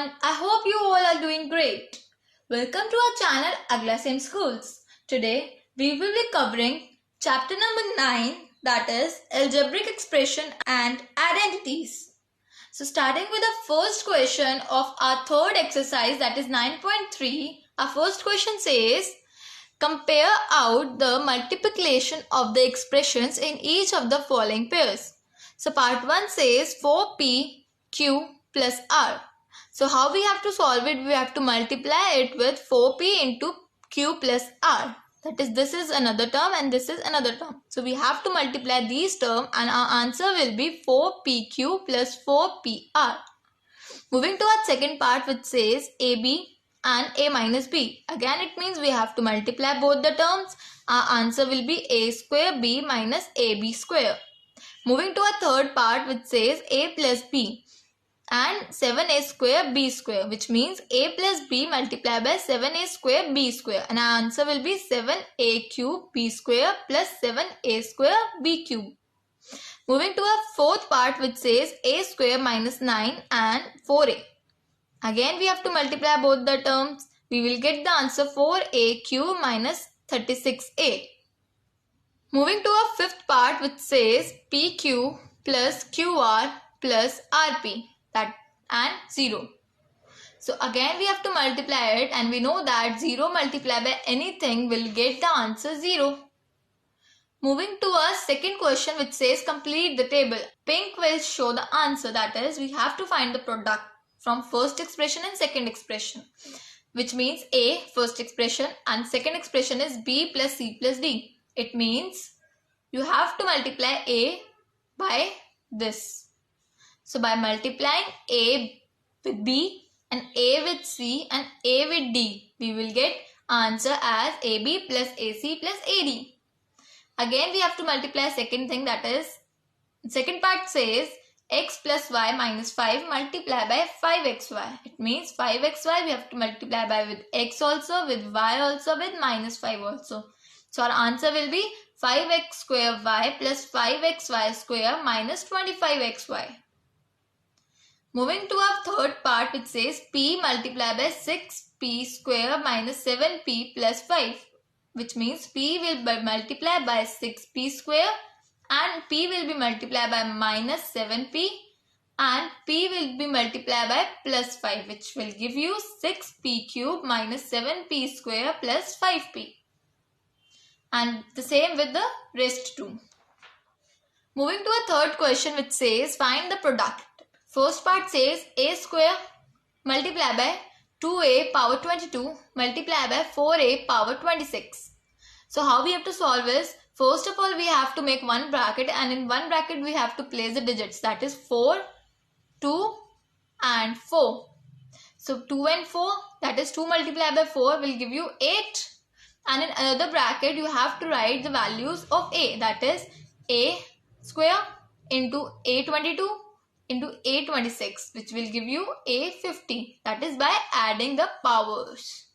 everyone, I hope you all are doing great. Welcome to our channel Agla Same Schools. Today we will be covering chapter number 9, that is algebraic expression and identities. So starting with the first question of our third exercise, that is 9.3, our first question says compare out the multiplication of the expressions in each of the following pairs. So part 1 says 4p q plus r. So how we have to solve it? We have to multiply it with 4p into q plus r. That is, this is another term and this is another term. So we have to multiply these terms and our answer will be 4pq plus 4pr. Moving to our second part, which says ab and a minus b. Again it means we have to multiply both the terms. Our answer will be a square b minus ab square. Moving to our third part, which says a plus b and 7a square b square, which means a plus b multiplied by 7a square b square, and our answer will be 7a cube b square plus 7a square b cube. Moving to our fourth part, which says a square minus 9 and 4a. Again we have to multiply both the terms. We will get the answer 4a cube minus 36a. Moving to our fifth part, which says pq plus qr plus rp, that and 0. So again we have to multiply it, and we know that 0 multiplied by anything will get the answer 0. Moving to our second question, which says complete the table. Pink will show the answer, that is we have to find the product from first expression and second expression, which means a first expression and second expression is b plus c plus d. It means you have to multiply a by this. So by multiplying a with b and a with c and a with d, we will get answer as ab plus ac plus ad. Again we have to multiply second thing, that is second part says x plus y minus 5 multiplied by 5xy. It means 5xy we have to multiply by with x also, with y also, with minus 5 also. So our answer will be 5x square y plus 5xy square minus 25xy. Moving to our third part, which says p multiplied by 6p square minus 7p plus 5. Which means p will be multiplied by 6p square and p will be multiplied by minus 7p and p will be multiplied by plus 5, which will give you 6p cube minus 7p square plus 5p. And the same with the rest too. Moving to a third question, which says find the product. First part says a square multiplied by 2a power 22 multiplied by 4a power 26. So how we have to solve is, first of all we have to make one bracket, and in one bracket we have to place the digits, that is 4, 2 and 4. So 2 and 4, that is 2 multiplied by 4 will give you 8. And in another bracket you have to write the values of a, that is a square into a22 into a26, which will give you a50, that is by adding the powers.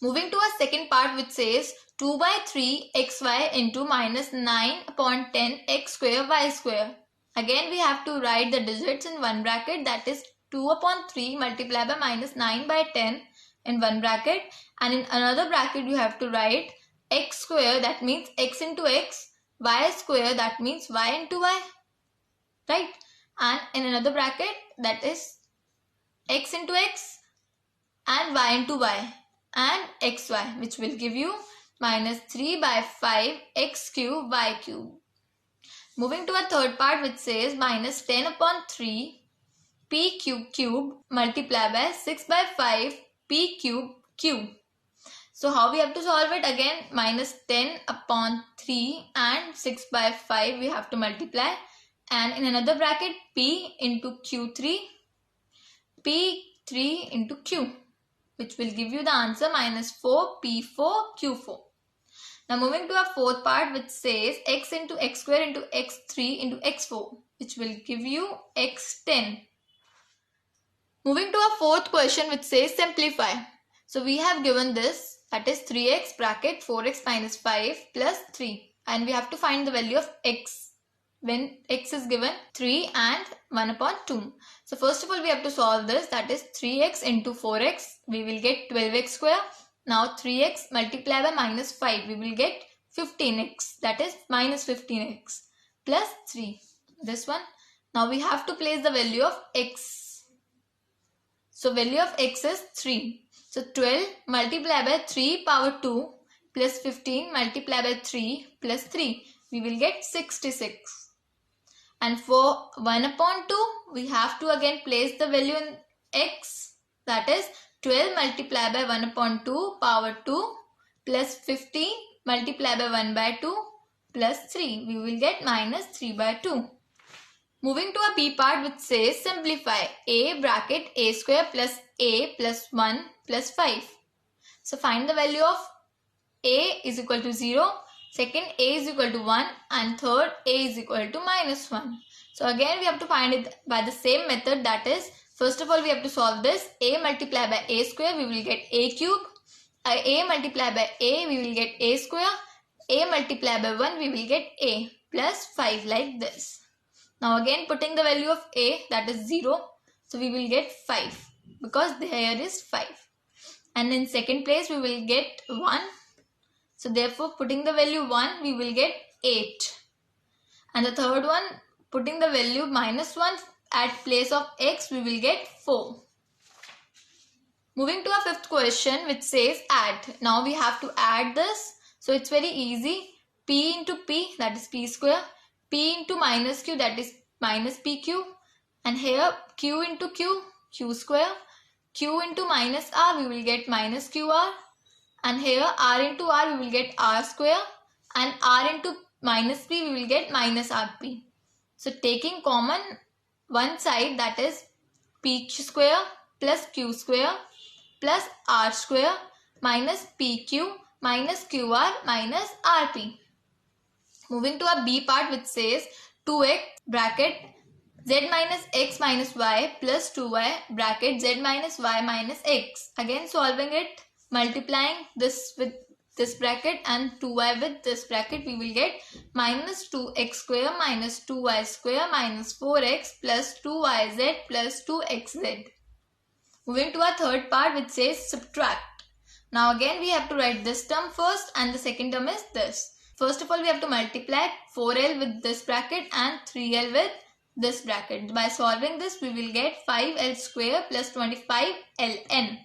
Moving to our second part, which says 2 by 3 xy into minus 9 upon 10 x square y square. Again we have to write the digits in one bracket, that is 2 upon 3 multiplied by minus 9 by 10 in one bracket, and in another bracket you have to write x square, that means x into x, y square, that means y into y, right? And in another bracket, that is x into x and y into y and xy, which will give you minus 3 by 5 x cube y cube. Moving to a third part, which says minus 10 upon 3 p cube cube multiplied by 6 by 5 p cube cube. So how we have to solve it? Again minus 10 upon 3 and 6 by 5 we have to multiply, and in another bracket p into q3 p3 into q, which will give you the answer minus 4 p4 q4. Now moving to our fourth part, which says x into x square into x3 into x4, which will give you x10. Moving to our fourth question, which says simplify. So we have given this, that is 3x bracket 4x minus 5 plus 3, and we have to find the value of x, when x is given 3 and 1 upon 2. So first of all we have to solve this, that is 3x into 4x, we will get 12x square. Now 3x multiplied by minus 5, we will get 15x, that is minus 15x plus 3, this one. Now we have to place the value of x. So value of x is 3. So 12 multiplied by 3 power 2 plus 15 multiplied by 3 plus 3, we will get 66. And for 1 upon 2, we have to again place the value in x, that is 12 multiplied by 1 upon 2 power 2 plus 15 multiplied by 1 by 2 plus 3. We will get minus 3 by 2. Moving to a B part which says simplify a bracket a square plus a plus 1 plus 5. So find the value of a is equal to 0. Second, a is equal to 1 and third, a is equal to minus 1. So again we have to find it by the same method, that is first of all we have to solve this. A multiplied by a square, we will get a cube. A multiplied by a, we will get a square. A multiplied by 1, we will get a plus 5 like this. Now again putting the value of a, that is 0. So we will get 5 because here is 5. And in second place we will get 1. So therefore putting the value 1, we will get 8. And the third one, putting the value minus 1 at place of x, we will get 4. Moving to our fifth question which says add. Now we have to add this. So it's very easy. P into P, that is P square. P into minus Q, that is minus PQ. And here Q into Q, Q square. Q into minus R, we will get minus QR. And here R into R, we will get R square. And R into minus P, we will get minus RP. So taking common one side, that is P square plus Q square plus R square minus PQ minus QR minus RP. Moving to a B part which says 2x bracket z minus x minus y plus 2y bracket z minus y minus x. Again solving it, multiplying this with this bracket and 2y with this bracket, we will get minus 2x square minus 2y square minus 4x plus 2yz plus 2xz. Moving to our third part which says subtract. Now again we have to write this term first and the second term is this. First of all we have to multiply 4l with this bracket and 3l with this bracket. By solving this we will get 5l square plus 25ln.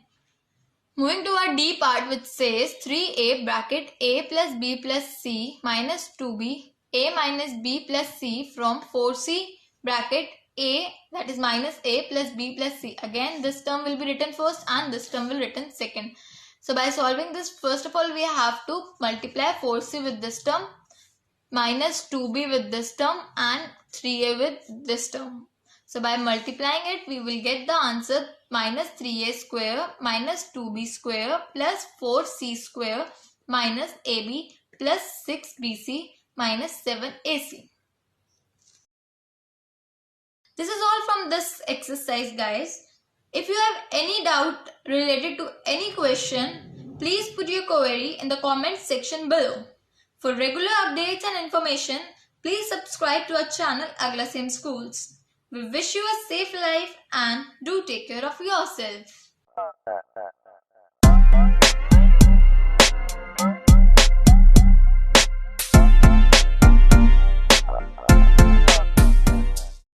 Moving to our D part which says 3a bracket a plus b plus c minus 2b a minus b plus c from 4c bracket a, that is minus a plus b plus c. Again this term will be written first and this term will be written second. So by solving this, first of all we have to multiply 4c with this term, minus 2b with this term and 3a with this term. So by multiplying it we will get the answer minus 3a square minus 2b square plus 4c square minus ab plus 6bc minus 7ac. This is all from this exercise, guys. If you have any doubt related to any question, please put your query in the comment section below. For regular updates and information, please subscribe to our channel Aglasem Schools. We wish you a safe life and do take care of yourself.